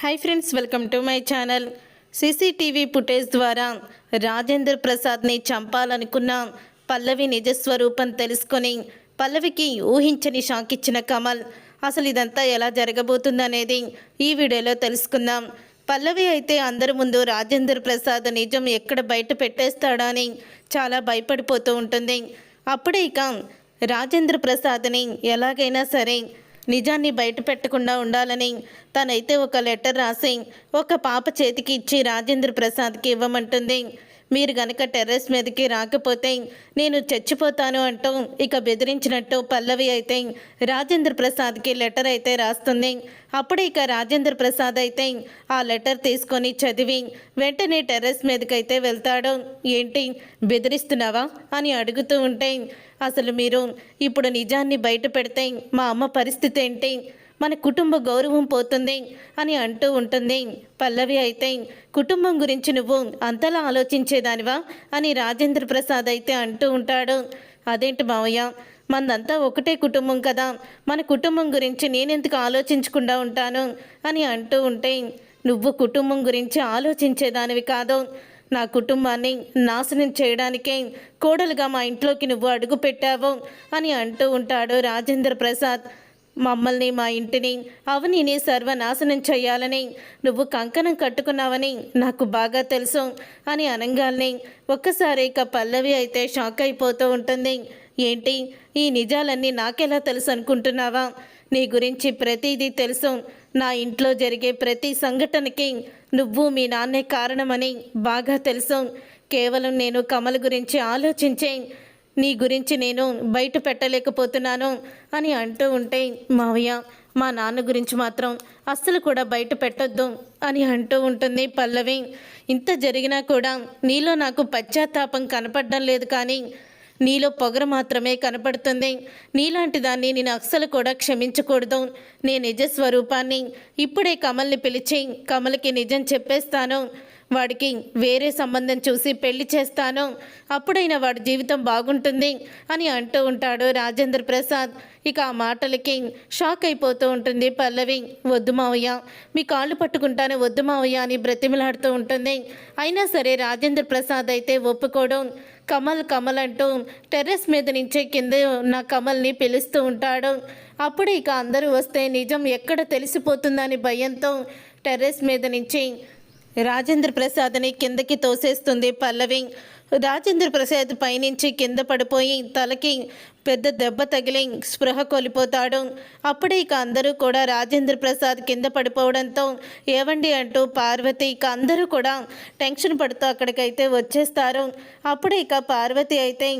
Hi friends, welcome to my channel. CCTV footage ద్వారా రాజేంద్ర ప్రసాద్ని చంపాలనుకున్న పల్లవి నిజస్వరూపం తెలుసుకొని పల్లవికి ఊహించని షాక్ ఇచ్చిన కమల్. అసలు ఇదంతా ఎలా జరగబోతుందనేది ఈ వీడియోలో తెలుసుకుందాం. పల్లవి అయితే అందరి ముందు రాజేంద్ర ప్రసాద్ నిజం ఎక్కడ బయట పెట్టేస్తాడా అని చాలా భయపడిపోతూ ఉంటుంది. అప్పుడే ఇక రాజేంద్ర ప్రసాద్ని ఎలాగైనా సరే నిజాన్ని బయట పెట్టకుండా ఉండాలని తనైతే ఒక లెటర్ రాసి ఒక పాప చేతికి ఇచ్చి రాజేంద్ర ప్రసాద్కి ఇవ్వమంటుంది. మీరు గనక టెర్రస్ మీదకి రాకపోతే నేను చచ్చిపోతాను అంటూ ఇక బెదిరించినట్టు పల్లవి అయితే రాజేంద్ర ప్రసాద్కి లెటర్ అయితే రాస్తుంది. అప్పుడు ఇక రాజేంద్ర ప్రసాద్ అయితే ఆ లెటర్ తీసుకొని చదివి వెంటనే టెర్రస్ మీదకైతే వెళ్తాడు. ఏంటి బెదిరిస్తున్నావా అని అడుగుతూ ఉంటే, అసలు మీరు ఇప్పుడు నిజాన్ని బయట పెడితే మా అమ్మ పరిస్థితి ఏంటి, మన కుటుంబ గౌరవం పోతుంది అని అంటూ ఉంటుంది. పల్లవి అయితే కుటుంబం గురించి నువ్వు అంతలా ఆలోచించేదానివా అని రాజేంద్ర ప్రసాద్ అయితే అంటూ ఉంటాడు. అదేంటి మావయ్య, మనదంతా ఒకటే కుటుంబం కదా, మన కుటుంబం గురించి నేనెందుకు ఆలోచించకుండా ఉంటాను అని అంటూ ఉంటే, నువ్వు కుటుంబం గురించి ఆలోచించేదానివి కాదు, నా కుటుంబాన్ని నాశనం చేయడానికే కోడలుగా మా ఇంట్లోకి నువ్వు అడుగు పెట్టావు అని అంటూ ఉంటాడు రాజేంద్ర ప్రసాద్. మమ్మల్ని, మా ఇంటిని, అవనిని సర్వనాశనం చేయాలని నువ్వు కంకణం కట్టుకున్నావని నాకు బాగా తెలుసు అని అనగానే ఒక్కసారి ఇక పల్లవి అయితే షాక్ అయిపోతూ ఉంటుంది. ఏంటి, ఈ నిజాలన్నీ నాకెలా తెలుసు అనుకుంటున్నావా? నీ గురించి ప్రతిదీ తెలుసు. నా ఇంట్లో జరిగే ప్రతి సంఘటనకి నువ్వు మీ నాన్నే కారణమని బాగా తెలుసు. కేవలం నేను కమల్ గురించి ఆలోచించే నీ గురించి నేను బయట పెట్టలేకపోతున్నాను అని అంటూ ఉంటే, మావయ్య మా నాన్న గురించి మాత్రం అస్సలు కూడా బయట పెట్టొద్దు అని అంటూ ఉంటుంది పల్లవి. ఇంత జరిగినా కూడా నీలో నాకు పశ్చాత్తాపం కనపడడం లేదు, కానీ నీలో పొగరు మాత్రమే కనపడుతుంది. నీలాంటి దాన్ని నేను అస్సలు కూడా క్షమించకూడదు. నీ నిజ స్వరూపాన్ని ఇప్పుడే కమల్ని పిలిచి కమల్కి నిజం చెప్పేస్తాను. వాడికి వేరే సంబంధం చూసి పెళ్లి చేస్తాను, అప్పుడైనా వాడి జీవితం బాగుంటుంది అని అంటూ ఉంటాడు రాజేంద్ర ప్రసాద్. ఇక ఆ మాటలకి షాక్ అయిపోతూ ఉంటుంది పల్లవి. వద్దు మావయ్య, మీ కాళ్ళు పట్టుకుంటాను, వద్దు మావయ్య అని బ్రతిమలాడుతూ ఉంటుంది. అయినా సరే రాజేంద్ర ప్రసాద్ అయితే ఒప్పుకోవడం. కమల్ కమల్ అంటూ టెర్రస్ మీద నుంచే కింద ఉన్న కమల్ని పిలుస్తూ ఉంటాడు. అప్పుడు ఇక అందరూ వస్తే నిజం ఎక్కడ తెలిసిపోతుందని భయంతో టెర్రస్ మీద నుంచి రాజేంద్ర ప్రసాద్ని కిందకి తోసేస్తుంది పల్లవి. రాజేంద్ర ప్రసాద్ పైనుంచి కింద పడిపోయి తలకి పెద్ద దెబ్బ తగిలి స్పృహ కోల్పోతాడు. అప్పుడే ఇక అందరూ కూడా రాజేంద్ర ప్రసాద్ కింద పడిపోవడంతో ఏవండి అంటూ పార్వతి ఇక అందరూ కూడా టెన్షన్ పడుతూ అక్కడికైతే వచ్చేస్తారు. అప్పుడే ఇక పార్వతి అయితే,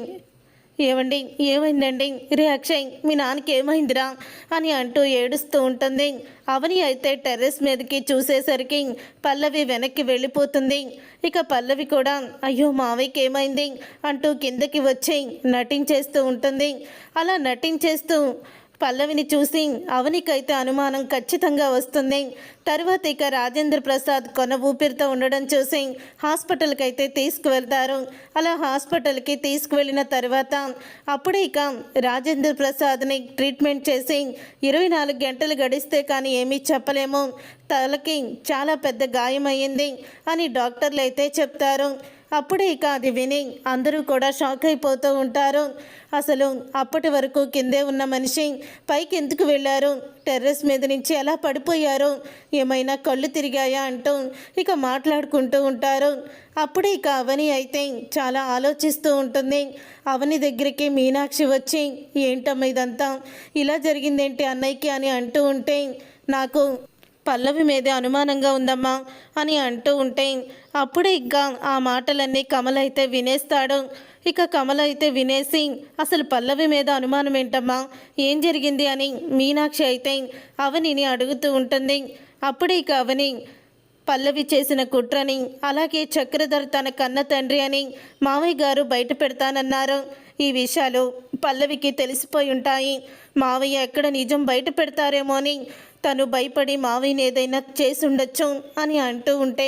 ఏమండి ఏమైందండి, రే అక్షయ్ మీ నాన్నకి ఏమైందిరా అని అంటూ ఏడుస్తూ ఉంటుంది. అవని అయితే టెర్రస్ మీదకి చూసేసరికి పల్లవి వెనక్కి వెళ్ళిపోతుంది. ఇక పల్లవి కూడా అయ్యో మావయ్యకి ఏమైంది అంటూ కిందకి వచ్చి నటించేస్తూ ఉంటుంది. అలా నటించేస్తూ పల్లవిని చూసి అవనికైతే అనుమానం ఖచ్చితంగా వస్తుంది. తర్వాత ఇక రాజేంద్ర ప్రసాద్ కొన ఊపిరితో ఉండడం చూసి హాస్పిటల్కి అయితే తీసుకువెళ్తారు. అలా హాస్పిటల్కి తీసుకువెళ్ళిన తర్వాత అప్పుడే ఇక రాజేంద్ర ప్రసాద్ని ట్రీట్మెంట్ చేసి 24 గంటలు గడిస్తే కానీ ఏమీ చెప్పలేము, తలకి చాలా పెద్ద గాయమయ్యింది అని డాక్టర్లు అయితే చెప్తారు. అప్పుడే ఇక అది విని అందరూ కూడా షాక్ అయిపోతూ ఉంటారు. అసలు అప్పటి వరకు కిందే ఉన్న మనిషి పైకి ఎందుకు వెళ్ళారు, టెర్రస్ మీద నుంచి ఎలా పడిపోయారు, ఏమైనా కళ్ళు తిరిగాయా అంటూ ఇక మాట్లాడుకుంటూ ఉంటారు. అప్పుడే ఇక అవని అయితే చాలా ఆలోచిస్తూ ఉంటుంది. అవని దగ్గరికి మీనాక్షి వచ్చి, ఏంటమ్మా ఇదంతా, ఇలా జరిగిందేంటి అన్నయ్యకి అని అంటూ ఉంటే, నాకు పల్లవి మీదే అనుమానంగా ఉందమ్మా అని అంటూ ఉంటే, అప్పుడే ఇంకా ఆ మాటలన్నీ కమల్ అయితే వినేస్తాడు. ఇక కమల్ అయితే వినేసి, అసలు పల్లవి మీద అనుమానం ఏంటమ్మా, ఏం జరిగింది అని మీనాక్షి అయితే అవనిని అడుగుతూ ఉంటుంది. అప్పుడే ఇక అవని పల్లవి చేసిన కుట్రని, అలాగే చక్రధర్ తన కన్న తండ్రి అని మావయ్య గారు బయట పెడతానన్నారు. ఈ విషయాలు పల్లవికి తెలిసిపోయి ఉంటాయి. మావయ్య ఎక్కడ నిజం బయట పెడతారేమో అని తను భయపడి మావయ్యని ఏదైనా చేసి ఉండొచ్చు అని అంటూ ఉంటే,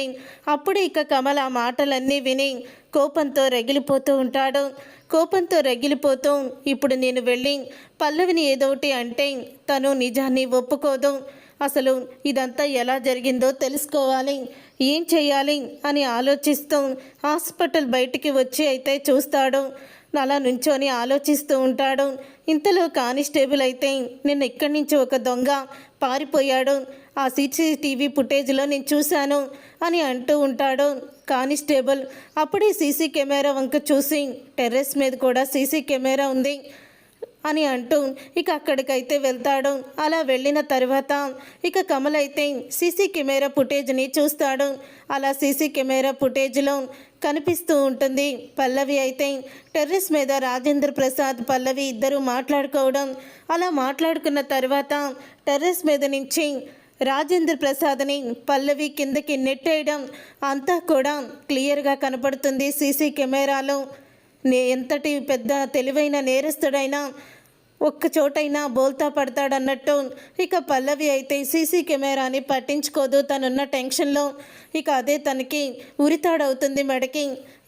అప్పుడు ఇక కమల్ ఆ మాటలన్నీ విని కోపంతో రగిలిపోతూ ఉంటాడు. కోపంతో రగిలిపోతూ, ఇప్పుడు నేను వెళ్ళి పల్లవిని ఏదోటి అంటే తను నిజాన్ని ఒప్పుకోదు, అసలు ఇదంతా ఎలా జరిగిందో తెలుసుకోవాలి, ఏం చేయాలి అని ఆలోచిస్తూ హాస్పిటల్ బయటికి వచ్చి అయితే చూస్తాడు. అలా నుంచొని ఆలోచిస్తూ ఉంటాడు. ఇంతలో కానిస్టేబుల్ అయితే నిన్న ఇక్కడి నుంచి ఒక దొంగ పారిపోయాడు, ఆ సీసీటీవీ ఫుటేజ్లో నేను చూశాను అని అంటూ ఉంటాడు. కానిస్టేబుల్ అప్పుడే సీసీ కెమెరా వంక చూసి టెర్రస్ మీద కూడా సీసీ కెమెరా ఉంది అని అంటూ ఇక అక్కడికైతే వెళ్తాడు. అలా వెళ్ళిన తర్వాత ఇక కమల్ అయితే సీసీ కెమెరా ఫుటేజ్ని చూస్తాడు. అలా సీసీ కెమెరా ఫుటేజ్లో కనిపిస్తూ ఉంటుంది పల్లవి అయితే టెర్రస్ మీద రాజేంద్ర ప్రసాద్ పల్లవి ఇద్దరు మాట్లాడుకోవడం. అలా మాట్లాడుకున్న తర్వాత టెర్రస్ మీద నుంచి రాజేంద్ర ప్రసాద్ని పల్లవి కిందకి నెట్టేయడం అంతా కూడా క్లియర్గా కనపడుతుంది సీసీ కెమెరాలో. ఎంతటి పెద్ద తెలివైన నేరస్తుడైనా ఒక్క చోటైనా బోల్తా పడతాడన్నట్టు ఇక పల్లవి అయితే సీసీ కెమెరాని పట్టించుకోదు. తనున్న టెన్షన్లో ఇక అదే తనకి ఉరితాడవుతుంది మెడకి.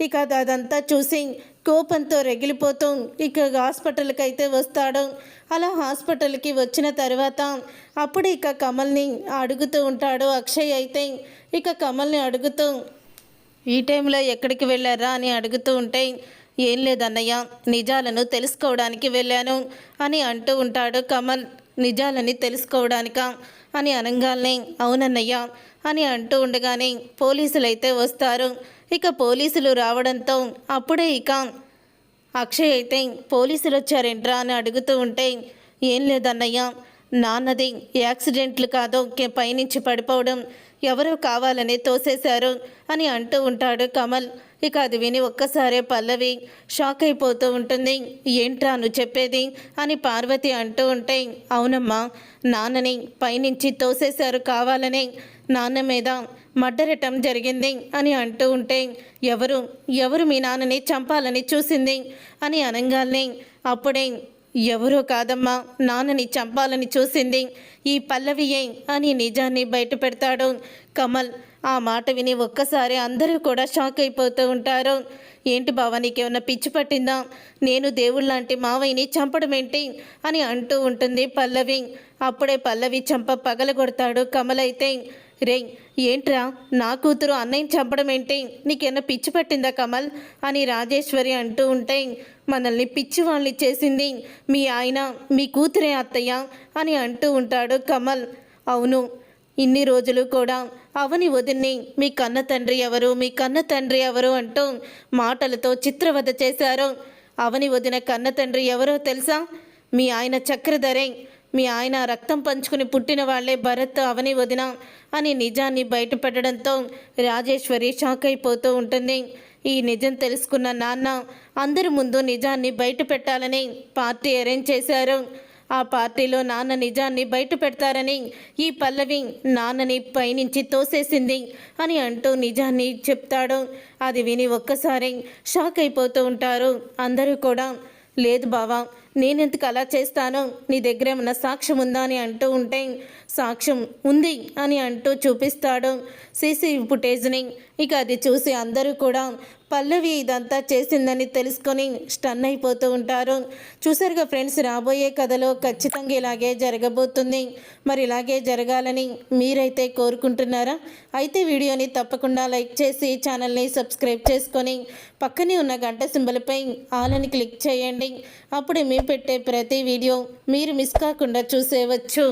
ఇక అదంతా చూసి కోపంతో రగిలిపోతూ ఇక హాస్పిటల్కి అయితే వస్తాడు. అలా హాస్పిటల్కి వచ్చిన తర్వాత అప్పుడు ఇక కమల్ని అడుగుతూ ఉంటాడు అక్షయ్ అయితే. ఇక కమల్ని అడుగుతూ ఈ టైంలో ఎక్కడికి వెళ్ళారా అని అడుగుతూ ఉంటే ఏం లేదన్నయ్య, నిజాలను తెలుసుకోవడానికి వెళ్ళాను అని అంటూ ఉంటాడు కమల్. నిజాలని తెలుసుకోవడానికా అని అనగానే అవునన్నయ్య అని అంటూ ఉండగానే పోలీసులు అయితే వస్తారు. ఇక పోలీసులు రావడంతో అప్పుడే ఇక అక్షయ్ అయితే పోలీసులు వచ్చారేంట్రా అని అడుగుతూ ఉంటే ఏం లేదన్నయ్య, నాన్నది యాక్సిడెంట్లు కాదు, పైనుంచి పడిపోవడం, ఎవరో కావాలని తోసేశారు అని అంటూ ఉంటాడు కమల్. ఇక అది విని ఒక్కసారే పల్లవి షాక్ అయిపోతూ ఉంటుంది. ఏంట్రా నువ్వు చెప్పేది అని పార్వతి అంటూ ఉంటే అవునమ్మా, నాన్నని పైనుంచి తోసేశారు కావాలని, నాన్న మీద మర్డరటం జరిగింది అని అంటూ ఉంటే ఎవరు మీ నాన్నని చంపాలని చూసింది అని అనగానే అప్పుడే ఎవరో కాదమ్మా, నాన్నని చంపాలని చూసింది ఈ పల్లవియే అని నిజాన్ని బయట పెడతాడు కమల్. ఆ మాట విని ఒక్కసారి అందరూ కూడా షాక్ అయిపోతూ ఉంటారు. ఏంటి బావ, నీకేమన్నా పిచ్చి పట్టిందా, నేను దేవుళ్ళలాంటి మావయ్యని చంపడం ఏంటి అని అంటూ ఉంటుంది పల్లవి. అప్పుడే పల్లవి చంప పగలగొడతాడు కమల్ అయితే. రే ఏంట్రా, నా కూతురు అన్నయ్యని చంపడం ఏంటి, నీకేమన్నా పిచ్చి పట్టిందా కమల్ అని రాజేశ్వరి అంటూ ఉంటే మనల్ని పిచ్చి వాళ్ళని చేసింది మీ ఆయన, మీ కూతురే అత్తయ్య అని అంటూ ఉంటాడు కమల్. అవును, ఇన్ని రోజులు కూడా అవని వదిన్ని మీ కన్న తండ్రి ఎవరు, మీ కన్న తండ్రి ఎవరు అంటూ మాటలతో చిత్రవద చేశారు. అవని వదిన కన్న తండ్రి ఎవరో తెలుసా, మీ ఆయన చక్రధరే, మీ ఆయన రక్తం పంచుకుని పుట్టిన వాళ్లే భరత్ అవని వదిన అని నిజాన్ని బయటపెట్టడంతో రాజేశ్వరి షాక్ అయిపోతూ ఉంటుంది. ఈ నిజం తెలుసుకున్న నాన్న అందరి ముందు నిజాన్ని బయట పెట్టాలని పార్టీ అరేంజ్ చేశారు. ఆ పార్టీలో నాన్న నిజాన్ని బయట పెడతారని ఈ పల్లవి నాన్నని పైనుంచి తోసేసింది అని అంటూ నిజాన్ని చెప్తాడు. అది విని ఒక్కసారి షాక్ అయిపోతూ ఉంటారు అందరూ కూడా. లేదు బావా, నేనెందుకు అలా చేస్తాను, నీ దగ్గర ఏమన్నా సాక్ష్యం ఉందా అని అంటూ ఉంటే సాక్ష్యం ఉంది అని అంటూ చూపిస్తాడు సీసీ ఫుటేజ్ని. ఇక అది చూసి అందరూ కూడా పల్లవి ఇదంతా చేసిందని తెలుసుకొని స్టన్ అయిపోతూ ఉంటారు. చూసారుగా ఫ్రెండ్స్, రాబోయే కథలో ఖచ్చితంగా ఇలాగే జరగబోతుంది. మరి ఇలాగే జరగాలని మీరైతే కోరుకుంటున్నారా? అయితే వీడియోని తప్పకుండా లైక్ చేసి ఛానల్ని సబ్స్క్రైబ్ చేసుకొని పక్కనే ఉన్న గంట సింబల్పై ఆల్ అని క్లిక్ చేయండి. అప్పుడే మేము పెట్టే ప్రతి వీడియో మీరు మిస్ కాకుండా చూసేవచ్చు.